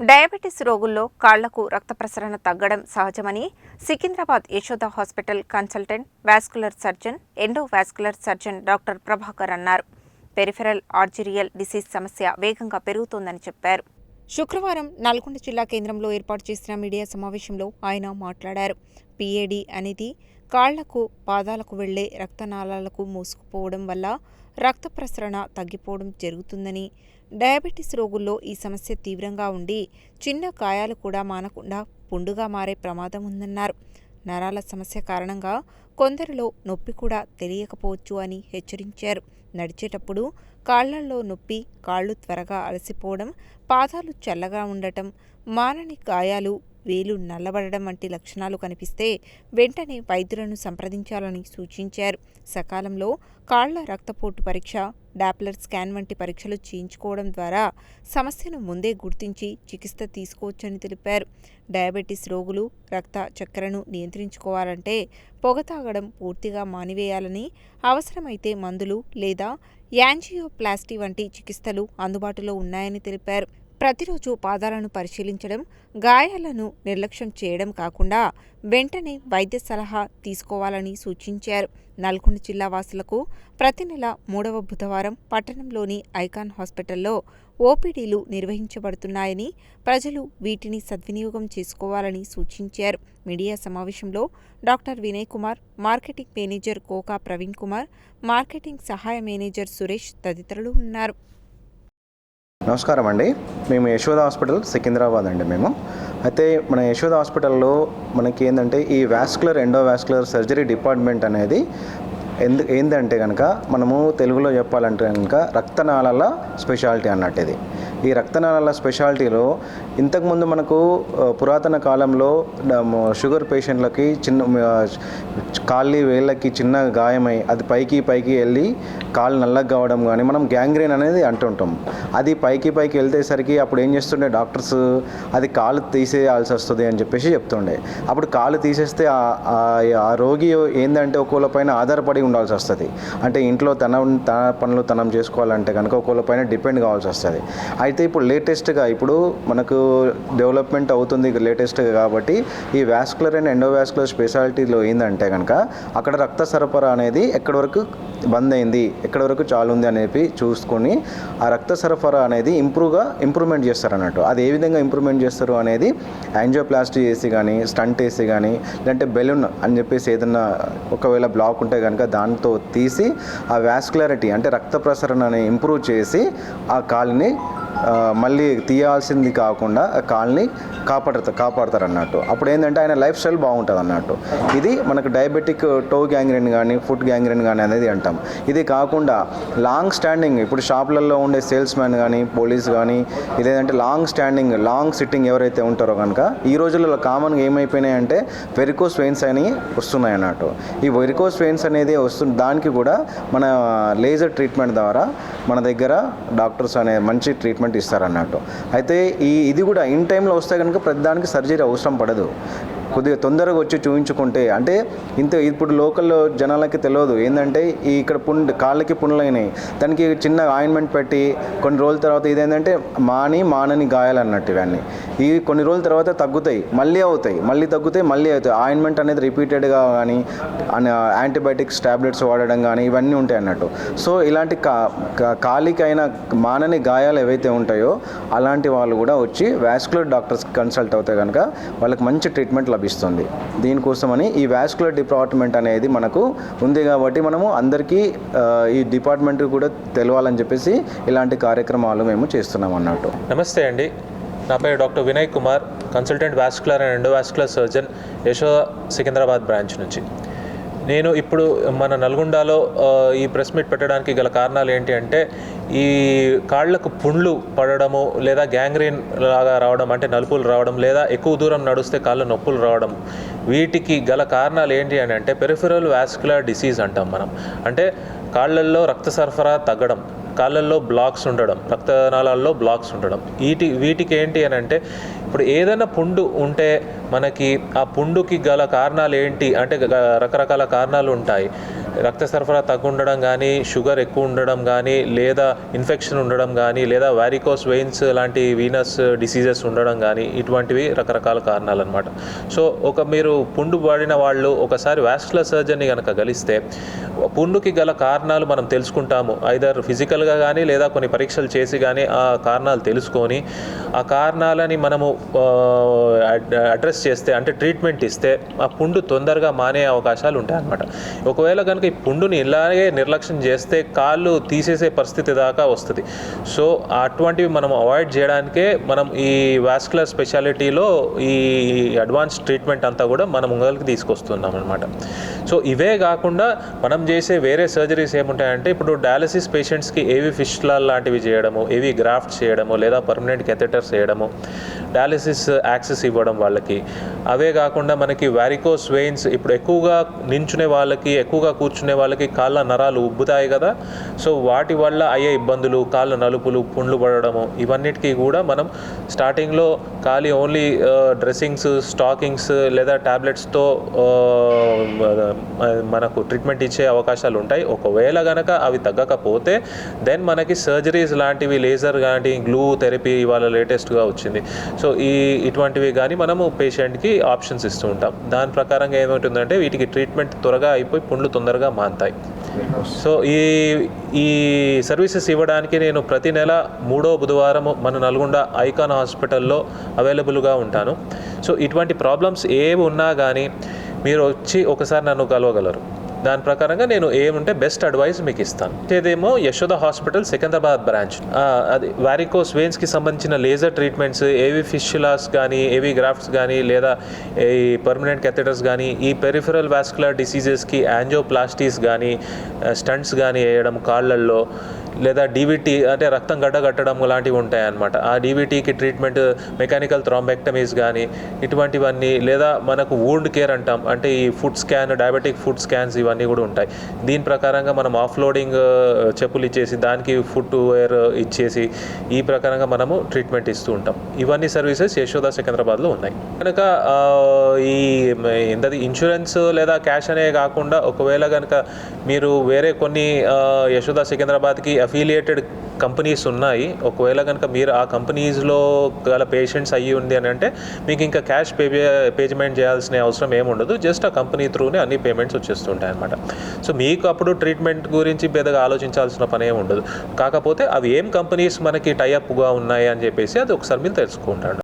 Diabetes రోగుల్లో కాళ్లకు రక్త ప్రసరణ తగ్గడం సహజమని Secunderabad Yashoda hospital consultant vascular surgeon endovascular surgeon doctor Prabhakar అన్నారు. పెరిఫెరల్ ఆర్టీరియల్ డిసీజ్ సమస్య వేగంగా పెరుగుతోందని చెప్పారు. శుక్రవారం నల్గొండ జిల్లా కేంద్రంలో ఏర్పాటు చేసిన మీడియా సమావేశంలో ఆయన మాట్లాడారు. పిఏడి అనేది కాళ్లకు, పాదాలకు వెళ్లే రక్తనాళాలకు మూసుకుపోవడం వల్ల రక్త ప్రసరణ తగ్గిపోవడం జరుగుతుందని, డయాబెటీస్ రోగుల్లో ఈ సమస్య తీవ్రంగా ఉండి చిన్న గాయాలు కూడా మానకుండా పుండుగా మారే ప్రమాదం ఉందన్నారు. నరాల సమస్య కారణంగా కొందరిలో నొప్పి కూడా తెలియకపోవచ్చు అని హెచ్చరించారు. నడిచేటప్పుడు కాళ్లల్లో నొప్పి, కాళ్లు త్వరగా అలసిపోవడం, పాదాలు చల్లగా ఉండటం, మానని గాయాలు, వేలు నల్లబడడం వంటి లక్షణాలు కనిపిస్తే వెంటనే వైద్యులను సంప్రదించాలని సూచించారు. సకాలంలో కాళ్ల రక్తపోటు పరీక్ష, డాప్లర్ స్కాన్ వంటి పరీక్షలు చేయించుకోవడం ద్వారా సమస్యను ముందే గుర్తించి చికిత్స తీసుకోవచ్చని తెలిపారు. డయాబెటీస్ రోగులు రక్త చక్కెరను నియంత్రించుకోవాలంటే పొగ తాగడం పూర్తిగా మానివేయాలని, అవసరమైతే మందులు లేదా యాంజియోప్లాస్టీ వంటి చికిత్సలు అందుబాటులో ఉన్నాయని తెలిపారు. ప్రతిరోజు పాదాలను పరిశీలించడం, గాయాలను నిర్లక్ష్యం చేయడం కాకుండా వెంటనే వైద్య సలహా తీసుకోవాలని సూచించారు. నల్గొండ జిల్లా వాసులకు ప్రతి నెల 3వ బుధవారం పట్టణంలోని ఐకాన్ హాస్పిటల్లో ఓపీడీలు నిర్వహించబడుతున్నాయని, ప్రజలు వీటిని సద్వినియోగం చేసుకోవాలని సూచించారు. మీడియా సమావేశంలో doctor Vinay Kumar, marketing manager Koka Praveen Kumar, marketing సహాయ మేనేజర్ సురేష్ తదితరులు ఉన్నారు. నమస్కారం అండి. మేము యశోద హాస్పిటల్ సికింద్రాబాద్ అండి. అయితే మన యశోద హాస్పిటల్లో మనకి ఏంటంటే ఈ వాస్కులర్ ఎండోవాస్కులర్ సర్జరీ డిపార్ట్మెంట్ అనేది ఏంటంటే కనుక మనము తెలుగులో చెప్పాలంటే కనుక రక్తనాళాల స్పెషాలిటీ అన్నట్టు. ఇది ఈ రక్తనాళాల స్పెషాలిటీలో ఇంతకుముందు మనకు పురాతన కాలంలో షుగర్ పేషెంట్లకి వేళ్ళకి చిన్న గాయమై అది పైకి వెళ్ళి కాళ్ళు నల్లగా కావడం కానీ మనం గ్యాంగ్రీన్ అనేది అంటుంటాం. అది పైకి వెళ్తేసరికి అప్పుడు ఏం చేస్తుండే డాక్టర్స్, అది కాళ్ళు తీసేయాల్సి వస్తుంది అని చెప్పేసి చెప్తుండే. అప్పుడు కాళ్ళు తీసేస్తే ఆ రోగి ఏంటంటే ఒకళ్ళ పైన ఆధారపడి ఉండాల్సి వస్తుంది. అంటే ఇంట్లో తన పనులు తనం చేసుకోవాలంటే కనుక ఒకళ్ళ పైన డిపెండ్ కావాల్సి వస్తుంది. అయితే ఇప్పుడు లేటెస్ట్గా మనకు డెవలప్మెంట్ అవుతుంది లేటెస్ట్గా. కాబట్టి ఈ వాస్కులర్ అండ్ ఎండోవాస్కులర్ స్పెషాలిటీలో ఏంటంటే కనుక అక్కడ రక్త సరఫరా అనేది ఎక్కడి వరకు బంద్ అయింది, ఎక్కడి వరకు చాలు ఉంది అనేది చూసుకొని ఆ రక్త సరఫరా అనేది ఇంప్రూవ్మెంట్ చేస్తారు అన్నట్టు. అది ఏ విధంగా ఇంప్రూవ్మెంట్ చేస్తారు అనేది యాంజియోప్లాస్టీ చేసి కానీ, స్టంట్ వేసి కానీ, లేదంటే బెలూన్ అని చెప్పేసి ఏదన్నా ఒకవేళ బ్లాక్ ఉంటే కనుక దాంతో తీసి ఆ వాస్కులారిటీ అంటే రక్త ప్రసరణని ఇంప్రూవ్ చేసి ఆ కాలుని మళ్ళీ తీయాల్సింది కాకుండా ఆ కాల్ని కాపాడతారు అన్నట్టు. అప్పుడు ఏంటంటే ఆయన లైఫ్ స్టైల్ బాగుంటుంది అన్నట్టు. ఇది మనకు డయాబెటిక్ టో గ్యాంగ్రీన్ కానీ, ఫుట్ గ్యాంగ్రీన్ కానీ అనేది అంటాం. ఇది కాకుండా లాంగ్ స్టాండింగ్, ఇప్పుడు షాపులలో ఉండే సేల్స్ మ్యాన్ కానీ, పోలీస్ కానీ, ఇదేంటంటే లాంగ్ సిట్టింగ్ ఎవరైతే ఉంటారో కనుక ఈ రోజుల్లో కామన్గా ఏమైపోయినాయంటే వెరికోస్ వెయిన్స్ అని వస్తున్నాయి అన్నట్టు. ఈ వెరికోస్ వెయిన్స్ అనేది దానికి కూడా మన లేజర్ ట్రీట్మెంట్ ద్వారా మన దగ్గర డాక్టర్స్ అనే మంచి ట్రీట్మెంట్ ఇస్తారన్నట్టు. అయితే ఇది కూడా ఇన్ టైంలో వస్తే కనుక ప్రతిదానికి సర్జరీ అవసరం పడదు. కొద్దిగా తొందరగా వచ్చి చూపించుకుంటే అంటే ఇప్పుడు లోకల్లో జనాలకి తెలియదు ఏంటంటే ఇక్కడ కాళ్ళకి పుండ్లైనాయి, దానికి చిన్న ఆయింట్మెంట్ పెట్టి కొన్ని రోజుల తర్వాత ఇదేంటంటే మానని గాయాలు అన్నట్టు. ఇవన్నీ కొన్ని రోజుల తర్వాత తగ్గుతాయి, మళ్ళీ తగ్గుతాయి. ఆయింట్మెంట్ అనేది రిపీటెడ్గా కానీ, యాంటీబయాటిక్స్ టాబ్లెట్స్ వాడడం కానీ ఇవన్నీ ఉంటాయి అన్నట్టు. సో ఇలాంటి కాలికైన మానని గాయాలు ఏవైతే ఉంటాయో అలాంటి వాళ్ళు కూడా వచ్చి వాస్కులర్ డాక్టర్స్ కన్సల్ట్ అవుతే కనుక వాళ్ళకి మంచి ట్రీట్మెంట్ లభిస్తుంది. దీనికోసమని ఈ వాస్కులర్ డిపార్ట్మెంట్ అనేది మనకు ఉంది కాబట్టి మనము అందరికీ ఈ డిపార్ట్మెంట్ కూడా తెలవాలని చెప్పేసి ఇలాంటి కార్యక్రమాలు మేము చేస్తున్నాం అన్నట్టు. నమస్తే అండి, నా పేరు doctor Vinay Kumar, consultant vascular and endovascular surgeon Yashoda Secunderabad branch నుంచి. నేను ఇప్పుడు మన నల్గొండలో ఈ ప్రెస్ మీట్ పెట్టడానికి గల కారణాలు ఏంటి అంటే, ఈ కాళ్లకు పుండ్లు పడడము లేదా గ్యాంగ్రీన్ లాగా రావడం, అంటే నలుపులు రావడం, లేదా ఎక్కువ దూరం నడుస్తే కాళ్ళ నొప్పులు రావడం, వీటికి గల కారణాలు ఏంటి అని అంటే పెరిఫెరల్ వాస్కులర్ డిసీజ్ అంటాం మనం. అంటే కాళ్ళల్లో రక్త సరఫరా తగ్గడం, కాళ్ళల్లో బ్లాక్స్ ఉండడం, రక్తనాళాల్లో బ్లాక్స్ ఉండడం. వీటికి ఏంటి అని అంటే ఇప్పుడు ఏదైనా పుండు ఉంటే మనకి ఆ పుండుకి గల కారణాలు ఏంటి అంటే రకరకాల కారణాలు ఉంటాయి. రక్త సరఫరా తక్కువ ఉండడం కానీ, షుగర్ ఎక్కువ ఉండడం కానీ, లేదా ఇన్ఫెక్షన్ ఉండడం కానీ, లేదా వారికోస్ వెయిన్స్ లాంటి వీనస్ డిసీజెస్ ఉండడం కానీ, ఇటువంటివి రకరకాల కారణాలు అనమాట. సో మీరు పుండు పడిన వాళ్ళు ఒకసారి వాస్కులర్ సర్జన్ని కనుక కలిస్తే పుండుకి గల కారణాలు మనం తెలుసుకుంటాము. ఐదర్ ఫిజికల్గా కానీ లేదా కొన్ని పరీక్షలు చేసి కానీ ఆ కారణాలు తెలుసుకొని ఆ కారణాలని మనము అడ్రస్ చేస్తే, అంటే ట్రీట్మెంట్ ఇస్తే ఆ పుండు తొందరగా మానే అవకాశాలు ఉంటాయి అన్నమాట. ఒకవేళ కనుక ఈ పుండుని ఇలాగే నిర్లక్ష్యం చేస్తే కాళ్ళు తీసేసే పరిస్థితి దాకా వస్తుంది. సో అటువంటివి మనం అవాయిడ్ చేయడానికే మనం ఈ వాస్కులర్ స్పెషాలిటీలో ఈ అడ్వాన్స్ ట్రీట్మెంట్ అంతా కూడా మనం ముంగలికి తీసుకొస్తున్నాం అనమాట. సో ఇవే కాకుండా మనం చేసే వేరే సర్జరీస్ ఏముంటాయంటే, ఇప్పుడు డయాలసిస్ పేషెంట్స్కి ఏవి ఫిస్టులా లాంటివి చేయడము, ఏవి గ్రాఫ్ట్ చేయడము, లేదా పర్మనెంట్ కెథెటర్స్ చేయడము, డయాలసిస్ యాక్సెస్ ఇవ్వడం వాళ్ళకి. అవే కాకుండా మనకి వారికోస్ వెయిన్స్, ఇప్పుడు ఎక్కువగా నించునే వాళ్ళకి, ఎక్కువగా కూర్చునే వాళ్ళకి కాళ్ళ నరాలు ఉబ్బుతాయి కదా. సో వాటి వల్ల అయ్యే ఇబ్బందులు, కాళ్ళ నలుపులు, పుండ్లు పడడము, ఇవన్నిటికీ కూడా మనం స్టార్టింగ్లో ఖాళీ ఓన్లీ డ్రెస్సింగ్స్, స్టాకింగ్స్ లేదా ట్యాబ్లెట్స్తో మనకు ట్రీట్మెంట్ ఇచ్చే అవకాశాలు ఉంటాయి. ఒకవేళ కనుక అవి తగ్గకపోతే దెన్ మనకి సర్జరీస్ లాంటివి, లేజర్ లాంటి, గ్లూ థెరపీ ఇవాళ లేటెస్ట్గా వచ్చింది. సో ఇటువంటివి కానీ మనము పేషెంట్కి ఆప్షన్స్ ఇస్తూ ఉంటాం. దాని ప్రకారంగా ఏమవుతుందంటే వీటికి ట్రీట్మెంట్ త్వరగా అయిపోయి పుండ్లు తొందరగా మాన్తాయి. సో ఈ సర్వీసెస్ ఇవ్వడానికి నేను ప్రతి నెల 3వ బుధవారం మన నల్గొండ ఐకాన్ హాస్పిటల్లో అవైలబుల్గా ఉంటాను. సో ఇటువంటి ప్రాబ్లమ్స్ ఏవి ఉన్నా కానీ మీరు వచ్చి ఒకసారి నన్ను కలవగలరు. దాని ప్రకారంగా నేను ఏముంటే బెస్ట్ అడ్వైస్ మీకు ఇస్తాను. ఇదేమో యశోద హాస్పిటల్ సికింద్రాబాద్ బ్రాంచ్. అది వారికోస్ వెయిన్స్కి సంబంధించిన లేజర్ ట్రీట్మెంట్స్, ఏవి ఫిస్టులాస్ కానీ, ఏవి గ్రాఫ్ట్స్ కానీ, లేదా ఈ పర్మనెంట్ కెథెటర్స్ కానీ, ఈ పెరిఫెరల్ వాస్కులర్ డిసీజెస్కి యాంజియోప్లాస్టీస్ కానీ, స్టంట్స్ కానీ వేయడం కాళ్ళల్లో, లేదా డీవీటీ అంటే రక్తం గడ్డగట్టడం లాంటివి ఉంటాయన్నమాట. ఆ డీవీటీకి ట్రీట్మెంట్ మెకానికల్ థ్రాంబెక్టమీస్ కానీ ఇటువంటివన్నీ, లేదా మనకు వూండ్ కేర్ అంటాం, అంటే ఈ food scan, diabetic food scans ఇవన్నీ కూడా ఉంటాయి. దీని ప్రకారంగా మనం ఆఫ్లోడింగ్ చెప్పులు ఇచ్చేసి దానికి ఫుట్ వేర్ ఇచ్చేసి ఈ ప్రకారంగా మనము ట్రీట్మెంట్ ఇస్తూ ఉంటాం. ఇవన్నీ సర్వీసెస్ యశోద సికింద్రాబాద్లో ఉన్నాయి. కనుక ఈ ఇన్సూరెన్స్ లేదా క్యాష్ అనే కాకుండా ఒకవేళ కనుక మీరు వేరే కొన్ని యశోద సికింద్రాబాద్కి అఫిలియేటెడ్ కంపెనీస్ ఉన్నాయి, ఒకవేళ కనుక మీరు ఆ కంపెనీస్లో గల పేషెంట్స్ అయ్యి ఉంది అని అంటే మీకు ఇంకా క్యాష్ పేమెంట్ చేయాల్సిన అవసరం ఏముండదు. జస్ట్ ఆ కంపెనీ త్రూనే అన్ని పేమెంట్స్ వచ్చేస్తుంటాయి అనమాట. సో మీకు అప్పుడు ట్రీట్మెంట్ గురించి పెద్దగా ఆలోచించాల్సిన పని ఏమి ఉండదు. కాకపోతే అవి ఏం కంపెనీస్ మనకి టైఅప్గా ఉన్నాయి అని చెప్పేసి అది ఒకసారి మీరు తెలుసుకుంటాడు.